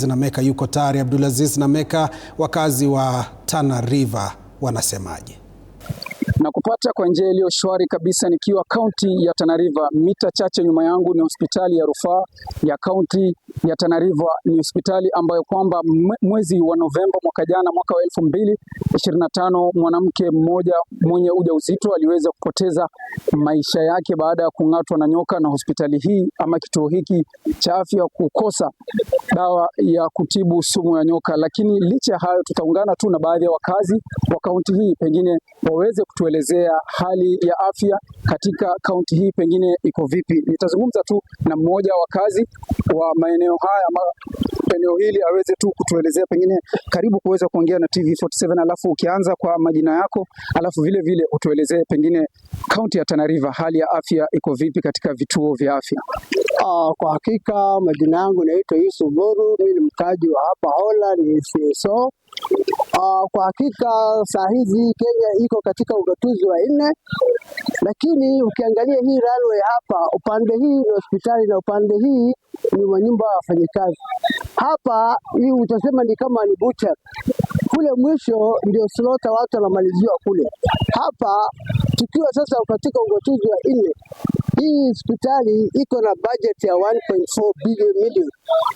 Nameka yuko tayari. Abdulaziz Nameka, wakazi wa Tana River wanasemaje? Na kupata kwa njia iliyo shwari kabisa nikiwa kaunti ya Tana River. Mita chache nyuma yangu ni hospitali ya rufaa ya kaunti ya Tana River. Ni hospitali ambayo kwamba mwezi wa Novemba mwaka jana, mwaka wa 2025, mwanamke mmoja mwenye ujauzito aliweza kupoteza maisha yake baada ya kung'atwa na nyoka, na hospitali hii ama kituo hiki cha afya kukosa dawa ya kutibu sumu ya nyoka. Lakini licha ya hayo, tutaungana tu na baadhi ya wakazi wa kaunti hii, pengine waweze kutuelezea hali ya afya katika kaunti hii pengine iko vipi. Nitazungumza tu na mmoja wa wakazi wa maeneo haya ama eneo hili aweze tu kutuelezea, pengine karibu kuweza kuongea na TV47, alafu ukianza kwa majina yako, alafu vile vile utuelezee pengine kaunti ya Tana River hali ya afya iko vipi katika vituo vya afya. Kwa hakika majina yangu naitwa Yusuf Boru, mimi ni mkaji wa hapa Hola, ni CSO. Kwa hakika saa hizi Kenya iko katika ugatuzi wa 4, lakini ukiangalia hii runway hapa, upande hii ni hospitali na upande hii ni nyumba ya wafanyikazi. Hapa hii utasema ni kama ni butcher. Kule mwisho ndio slaughter, watu wanamaliziwa kule. Hapa tukiwa sasa katika ugatuzi wa 4, hii hospitali iko na budget ya 1.4 billion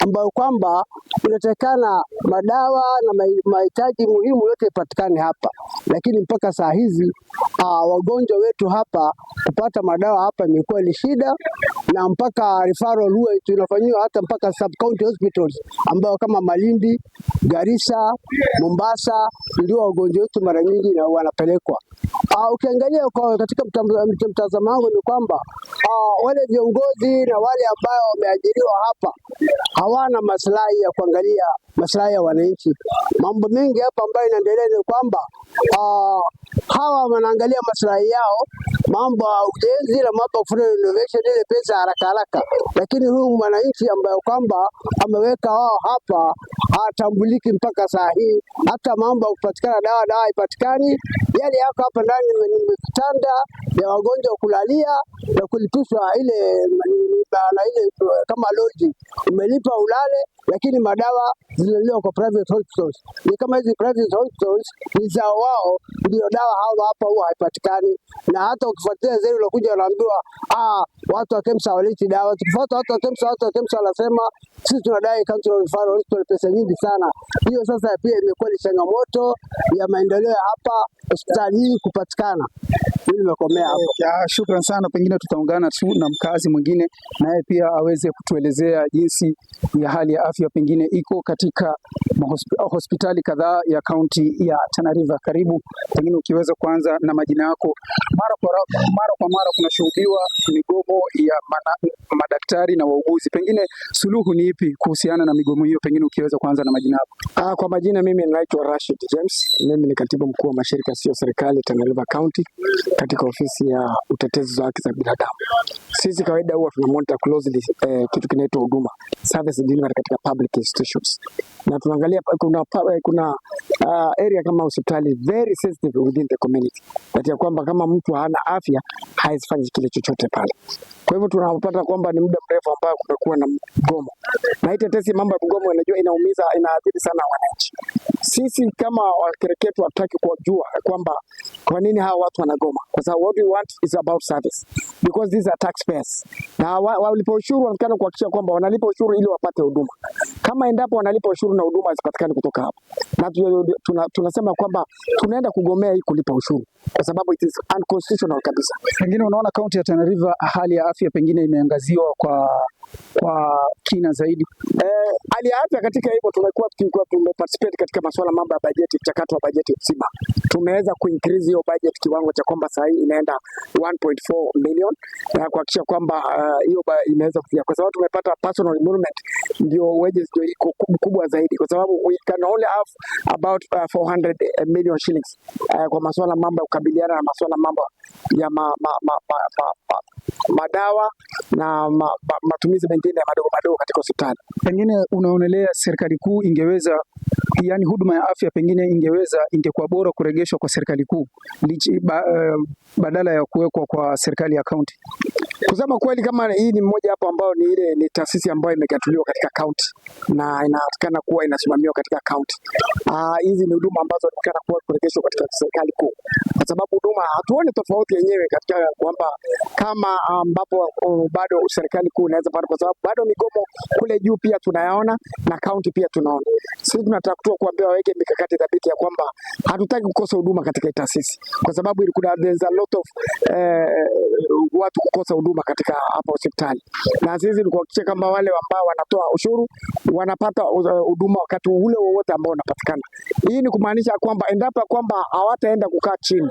ambayo kwamba inatakana madawa na mahitaji muhimu yote ipatikane hapa, lakini mpaka saa hizi wagonjwa wetu hapa kupata madawa hapa imekuwa ni shida, na mpaka referral huwa tunafanywa hata mpaka sub county hospitals ambao kama Malindi, Garissa, Mombasa ndio wagonjwa wetu mara nyingi na wanapelekwa. Ukiangalia katika mtazamo wangu ni kwamba wale viongozi na wale ambao wameajiriwa hapa hawana maslahi ya kuangalia maslahi ya wananchi. Mambo mengi hapa ambayo inaendelea ni kwamba hawa wanaangalia maslahi yao, mambo ya ujenzi na mambo ya kufanya innovation, ile pesa haraka haraka, lakini huyu mwananchi ambaye kwamba ameweka wao hapa hatambuliki mpaka saa hii. Hata mambo ya kupatikana dawa haipatikani. Yale yako hapa ndani ni vitanda ya wagonjwa kulalia na kulipishwa ile kama lodge, umelipa ulale, lakini madawa zinaliwa kwa private hospitals. Ni kama hizi private hospitals ni za wao, ndio dawa hapa huwa haipatikani. Na hata ukifuatilia zile unakuja unaambiwa watu wa KEMSA waleti dawa. Tukifuata watu wa KEMSA wanasema sisi tunadai Council of Referral Hospital pesa nyingi sana. Hiyo sasa pia imekuwa ni changamoto ya maendeleo hapa hospitali hii kupatikana. Nimekomea hapo. Shukrani sana. Pengine tutaungana tu na mkazi mwingine naye pia aweze kutuelezea jinsi ya hali ya afya pengine iko katika hospitali kadhaa ya kaunti ya Tana River. Karibu, pengine ukiweza kuanza na majina yako. Mara kwa mara kunashuhudiwa migomo ya madaktari na wauguzi, pengine suluhu ni ipi kuhusiana na migomo hiyo? Pengine ukiweza kuanza na majina yako. Kwa majina, mimi naitwa Rashid James. Mimi ni katibu mkuu wa mashirika sio serikali Tana River County katika ofisi ya utetezi wa haki za binadamu. Sisi kawaida huwa tuna monitor closely kitu kinaitwa huduma service delivery katika public institutions, na tunaangalia kuna area kama hospitali very sensitive within the community, katika kwamba kama mtu hana afya haifanyi kile chochote pale. Kwa hivyo tunapata kwamba ni muda mrefu ambao kumekuwa na mgomo, na hii tetesi mambo ya mgomo unajua inaumiza, inaathiri sana wananchi. Sisi kama wakereketu hatutaki kujua kwamba kwa nini hawa watu wanagoma, kwa sababu what we want is about service, because these are taxpayers, na walipa ushuru wanataka kuhakikisha kwamba wanalipa ushuru ili wapate huduma. Kama endapo wanalipa ushuru na huduma hazipatikani kutoka hapo, na tunasema kwamba tunaenda kugomea hii kulipa ushuru kwa sababu it is unconstitutional kabisa. Pengine unaona kaunti ya Tana River hali ya afya pengine imeangaziwa kwa kina zaidi. Hali ya afya katika hivyo tumekuwa tumeparticipate katika masuala mambo ya bajeti, mchakato wa bajeti mzima. Tumeweza kuincrease hiyo budget kiwango cha kwamba sasa hii inaenda 1.4 million na kuhakikisha kwamba hiyo imeweza kufika, kwa sababu tumepata personal emolument ndio wages ndio iko kubwa zaidi, kwa sababu we can only have about 400 million shillings kwa masuala mambo ya kukabiliana na masuala mambo ya madawa na matumizi mengine madogo katika hospitali. Pengine unaonelea serikali kuu ingeweza, yani huduma ya afya pengine ingekuwa bora kuregeshwa kwa serikali kuu badala ya kuwekwa kwa serikali ya kaunti? Kusema kweli, kama hii ni mmoja hapo ambao ni taasisi ambayo imegatuliwa katika kaunti na inaonekana kuwa inasimamiwa katika kaunti. Hizi ni huduma ambazo zinaonekana kuwa kuregeshwa katika serikali kuu, kwa sababu huduma hatuoni tofauti yenyewe katika kwamba kama ambapo bado serikali kuu inaweza pata, kwa sababu bado migomo kule juu pia tunayaona na kaunti pia tunaona. Sisi tunataka tu kuambia waweke mikakati thabiti ya kwamba hatutaki kukosa huduma katika taasisi, kwa sababu there's a lot of watu kukosa huduma katika hapa hospitali, na sisi ni kuhakikisha kama wale ambao wanatoa ushuru wanapata huduma wakati ule wowote ambao unapatikana. Hii ni kumaanisha kwamba endapo kwamba hawataenda kukaa chini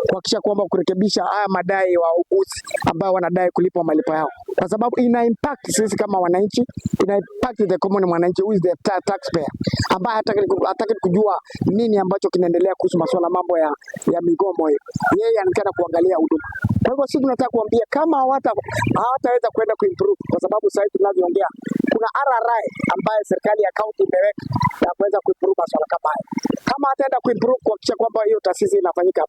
kuhakikisha kwamba kurekebisha haya madai ya wauguzi ambao wanadai kulipwa malipo yao, kwa sababu ina impact sisi kama wananchi, ina impact the common mwananchi who is the taxpayer ambaye hataki kujua nini ambacho kinaendelea kuhusu masuala mambo ya migomo hiyo. Yeye anataka kuangalia huduma. Kwa hivyo sisi tunataka kuambia kama hawataweza kwenda kuimprove, kwa sababu sasa tunavyoongea kuna RRI ambaye serikali ya kaunti imeweka ya kuweza kuimprove masuala kama haya. Kama hataenda kuimprove kuhakikisha kwamba hiyo taasisi inafanyika,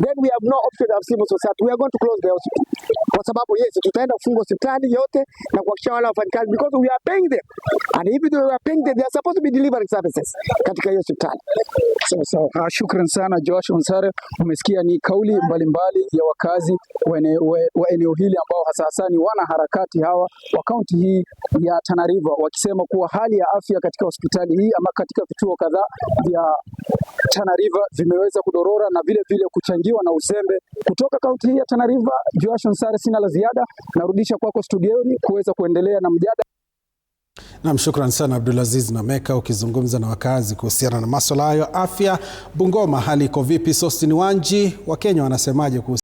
then we have no option of civil society, we are going to close the hospital, kwa sababu yes, tutaenda kufunga hospitali yote na kuhakikisha wale wafanyakazi, because we are paying them, and if we are paying them, they are supposed to be delivering services katika hiyo hospitali. Shukran sana Josh Onsare. Umesikia ni kauli mbalimbali ya wakazi wa eneo hili ambao hasa ni wanaharakati hawa wa kaunti hii ya Tana River, wakisema kuwa hali ya afya katika hospitali hii ama katika vituo kadhaa vya Tana River vimeweza kudorora na vile vile kuchangiwa na uzembe kutoka kaunti hii ya Tana River. Josh Onsare, sina la ziada, narudisha kwako studioni kuweza kuendelea na mjadala. Naam, shukran sana Abdulaziz Nameka ukizungumza na wakazi kuhusiana na masuala hayo afya. Bungoma hali iko vipi? Sostini Wanji, Wakenya wanasemaje kuhusu